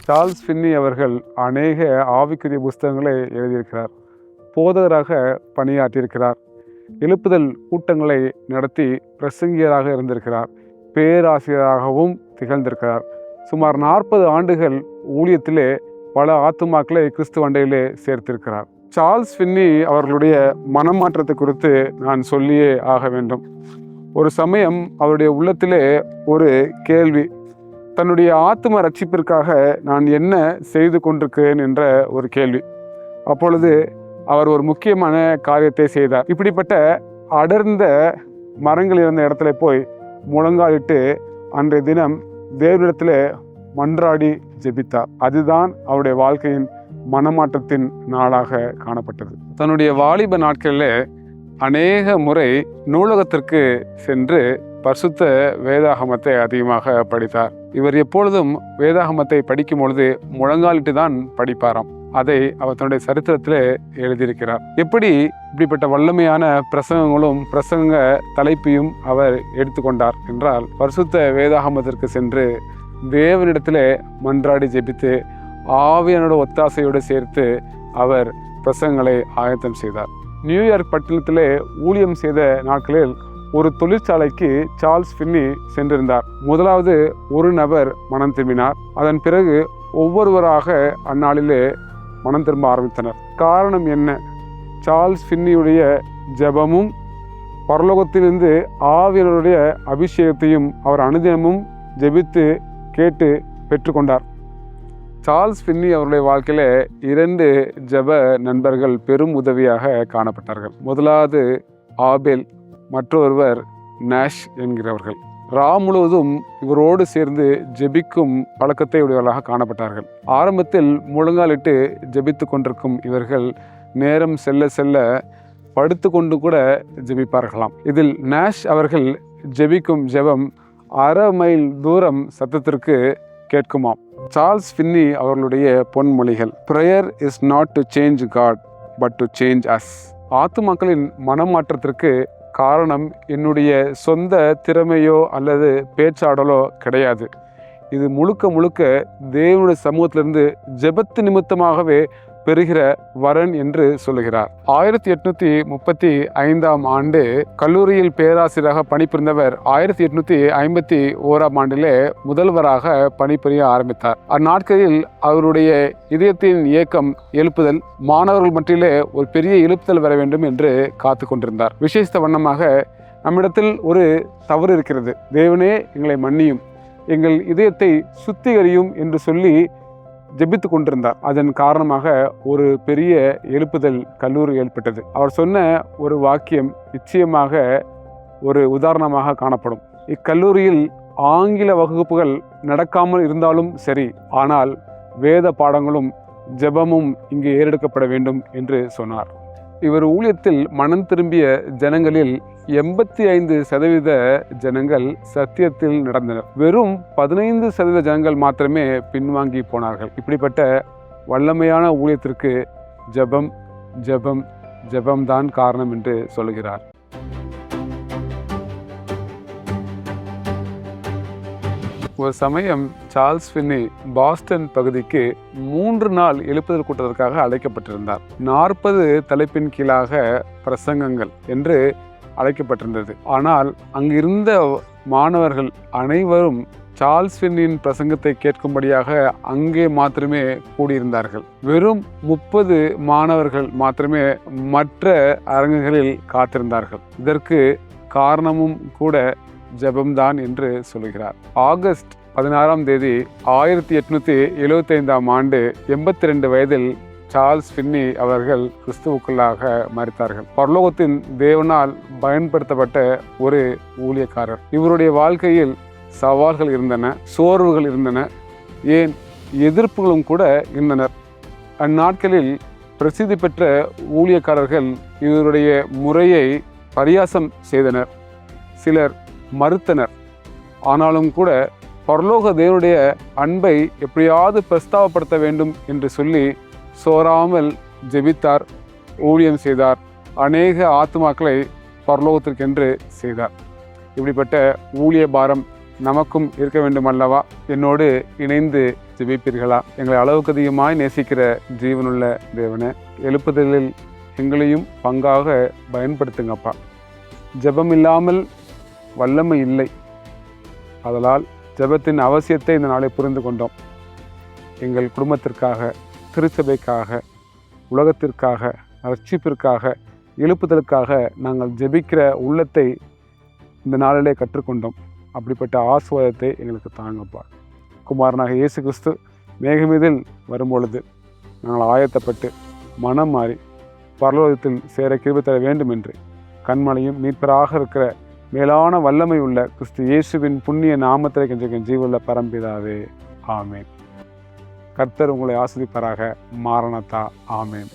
Charles Binny அவர்கள் அநேக ஆவிக்குரிய புஸ்தகங்களை எழுதியிருக்கிறார். போதகராக பணியாற்றியிருக்கிறார். எழுப்புதல் கூட்டங்களை நடத்தி பிரசங்கியராக இருந்திருக்கிறார். பேராசிரியராகவும் திகழ்ந்திருக்கிறார். சுமார் 40 ஆண்டுகள் ஊழியத்திலே பல ஆத்துமாக்களை கிறிஸ்துவ அண்டையிலே சேர்த்திருக்கிறார். சார்ல்ஸ் ஃபின்னி அவர்களுடைய மனமாற்றத்தை குறித்து நான் சொல்லியே ஆக வேண்டும். ஒரு சமயம் அவருடைய உள்ளத்திலே ஒரு கேள்வி, தன்னுடைய ஆத்தும ரட்சிப்பிற்காக நான் என்ன செய்து கொண்டிருக்கிறேன் என்ற ஒரு கேள்வி. அப்பொழுது அவர் ஒரு முக்கியமான காரியத்தை செய்தார். இப்படிப்பட்ட அடர்ந்த மரங்கள் இருந்த இடத்துல போய் முழங்காலிட்டு அன்றைய தினம் தேவனிடத்தில் மன்றாடி ஜெபித்தார். அதுதான் அவருடைய வாழ்க்கையின் மனமாற்றத்தின் நாளாக காணப்பட்டது. தன்னுடைய வாலிப நாட்களில் அநேக முறை நூலகத்திற்கு சென்று பரிசுத்த வேதாகமத்தை அதிகமாக படித்தார். இவர் எப்பொழுதும் வேதாகமத்தை படிக்கும் பொழுது முழங்காலிட்டு தான் படிப்பாராம். அதை அவர் தன்னுடைய சரித்திரத்தில் எழுதியிருக்கிறார். இப்படிப்பட்ட வல்லமையான பிரசங்கங்களும் பிரசங்க தலைப்பையும் அவர் எடுத்துக்கொண்டார் என்றால், பரிசுத்த வேதாகமத்திற்கு சென்று தேவனிடத்தில் மன்றாடி ஜெபித்து ஆவியானோட ஒத்தாசையோடு சேர்த்து அவர் பிரசங்களை ஆயத்தம் செய்தார். நியூயார்க் பட்டணத்திலே ஊழியம் செய்த நாட்களில் ஒரு தொழிற்சாலைக்கு சார்ல்ஸ் ஃபின்னி சென்றிருந்தார். முதலாவது ஒரு நபர் மனம் திரும்பினார். அதன் பிறகு ஒவ்வொருவராக அந்நாளிலே மனம் திரும்ப ஆரம்பித்தனர். காரணம் என்ன? சார்ல்ஸ் ஃபின்னியுடைய ஜெபமும் பரலோகத்திலிருந்து ஆவியானவருடைய அபிஷேகத்தையும் அவர் அனுதினமும் ஜெபித்து கேட்டு பெற்றுக்கொண்டார். சார்ல்ஸ் ஃபின்னி அவருடைய வாழ்க்கையில் 2 ஜெப நண்பர்கள் பெரும் உதவியாக காணப்பட்டார்கள். முதலாவது ஆபேல், மற்றொருவர் நாஷ் என்கிறவர்கள். முழுவதும் இவரோடு சேர்ந்து ஜெபிக்கும் பழக்கத்தை உடையவர்களாக காணப்பட்டார்கள். ஆரம்பத்தில் முழங்காலிட்டு ஜெபித்து கொண்டிருக்கும் இவர்கள் நேரம் செல்ல செல்ல படுத்து கொண்டு கூட ஜெபிப்பார்களாம். இதில் நாஷ் அவர்கள் ஜெபிக்கும் ஜெபம் 1/2 மைல் தூரம் சத்தத்திற்கு கேட்குமாம். சார்ல்ஸ் ஃபின்னி அவர்களுடைய பொன்மொழிகள்: prayer is not to change God but to change us. ஆத்துமாக்களின் மனமாற்றத்திற்கு காரணம் என்னுடைய சொந்த திறமையோ அல்லது பேச்சாடலோ கிடையாது. இது முழுக்க முழுக்க தேவனுடைய சமூகத்திலிருந்து ஜெபத்து நிமித்தமாகவே பெறுகிற வரன் என்று சொல்லுகிறார். 1835ஆம் ஆண்டு கல்லூரியில் பேராசிரியராக பணிபுரிந்தவர் 1851ஆம் ஆண்டிலே முதல்வராக பணிபுரிய ஆரம்பித்தார். அந்நாட்களில் அவருடைய இதயத்தின் இயக்கம் எழுப்புதல், மாணவர்கள் மத்தியிலே ஒரு பெரிய எழுப்புதல் வர வேண்டும் என்று காத்து கொண்டிருந்தார். விசேஷ வண்ணமாக, நம்மிடத்தில் ஒரு தவறு இருக்கிறது, தேவனே எங்களை மன்னியும், எங்கள் இதயத்தை சுத்திகரியும் என்று சொல்லி ஜெபித்து கொண்டிருந்தார். அதன் காரணமாக ஒரு பெரிய எழுப்புதல் கல்லூரி ஏற்பட்டது. அவர் சொன்ன ஒரு வாக்கியம் நிச்சயமாக ஒரு உதாரணமாக காணப்படும். இக்கல்லூரியில் ஆங்கில வகுப்புகள் நடக்காமல் இருந்தாலும் சரி, ஆனால் வேத பாடங்களும் ஜெபமும் இங்கே ஏறெடுக்கப்பட வேண்டும் என்று சொன்னார். இவர் ஊழியத்தில் மனம் திரும்பிய ஜனங்களில் 85% ஜனங்கள் சத்தியத்தில் நடந்தனர். வெறும் 15% ஜனங்கள் மாத்திரமே பின்வாங்கி போனார்கள். இப்படிப்பட்ட வல்லமையான ஊழியத்திற்கு ஜெபம் ஜெபம் ஜெபம்தான் காரணம் என்று சொல்கிறார். ஒரு சமயம் சார்ல்ஸ் ஃபின்னி பாஸ்டன் பகுதிக்கு 3 நாள் எழுப்புதல் கூட்டத்திற்காக அழைக்கப்பட்டிருந்தார். 40 தலைப்பின் கீழாக பிரசங்கங்கள் என்று அழைக்கப்பட்டிருந்தது. ஆனால் அங்கிருந்த மாணவர்கள் அனைவரும் சார்ல்ஸ் ஃபின்னியின் பிரசங்கத்தை கேட்கும்படியாக அங்கே மாத்திரமே கூடியிருந்தார்கள். வெறும் 30 மாணவர்கள் மாத்திரமே மற்ற அரங்குகளில் காத்திருந்தார்கள். இதற்கு காரணமும் கூட ஜெபம்தான் என்று சொல்கிறார். ஆகஸ்ட் 16ஆம் தேதி 1875ஆம் ஆண்டு 82 வயதில் சார்ல்ஸ் ஃபின்னி அவர்கள் கிறிஸ்துவுக்குள்ளாக மரித்தார்கள். பரலோகத்தின் தேவனால் பயன்படுத்தப்பட்ட ஒரு ஊழியக்காரர். இவருடைய வாழ்க்கையில் சவால்கள் இருந்தன, சோர்வுகள் இருந்தன, ஏன் எதிர்ப்புகளும் கூட இருந்தனர். அந்நாட்களில் பிரசித்தி பெற்ற ஊழியக்காரர்கள் இவருடைய முறையை பரியாசம் செய்தனர், சிலர் மறுத்தனர். ஆனாலும் கூட பரலோக தேவனுடைய அன்பை எப்படியாவது பிரஸ்தாவப்படுத்த வேண்டும் என்று சொல்லி சோராமல் ஜெபித்தார், ஊழியம் செய்தார், அநேக ஆத்துமாக்களை பரலோகத்திற்கென்று செய்தார். இப்படிப்பட்ட ஊழிய பாரம் நமக்கும் இருக்க வேண்டும் அல்லவா? என்னோடு இணைந்து ஜெபிப்பீர்களா? எங்களை அளவுக்கு அதிகமாய் நேசிக்கிற ஜீவனுள்ள தேவனே, எழுப்புதலில் எங்களையும் பங்காக பயன்படுத்துங்கப்பா. ஜெபம் இல்லாமல் வல்லமை இல்லை. அதனால் ஜெபத்தின் அவசியத்தை இந்த நாளை புரிந்து கொண்டோம். எங்கள் குடும்பத்திற்காக, திருச்சபைக்காக, உலகத்திற்காக, ரட்சிப்பிற்காக, எழுப்புதலுக்காக நாங்கள் ஜெபிக்கிற உள்ளத்தை இந்த நாளிலே கற்றுக்கொண்டோம். அப்படிப்பட்ட ஆசீர்வாதத்தை எங்களுக்கு தாங்கப்பா. குமாரனாக இயேசு கிறிஸ்து மேகமீதில் வரும்பொழுது நாங்கள் ஆயத்தப்பட்டு மனம் மாறி பரலோகத்தில் சேர கிருபை தர வேண்டும் என்று கண்மலையும் மீட்பராக இருக்கிற மேலான வல்லமை உள்ள கிறிஸ்து இயேசுவின் புண்ணிய நாமத்திலே கெஞ்சும் ஜீவுள்ள பரம்பிதாவே, ஆமேன். கர்த்தர் உங்களை ஆசீர்வதிப்பாராக. மாரணத்தா. ஆமேன்.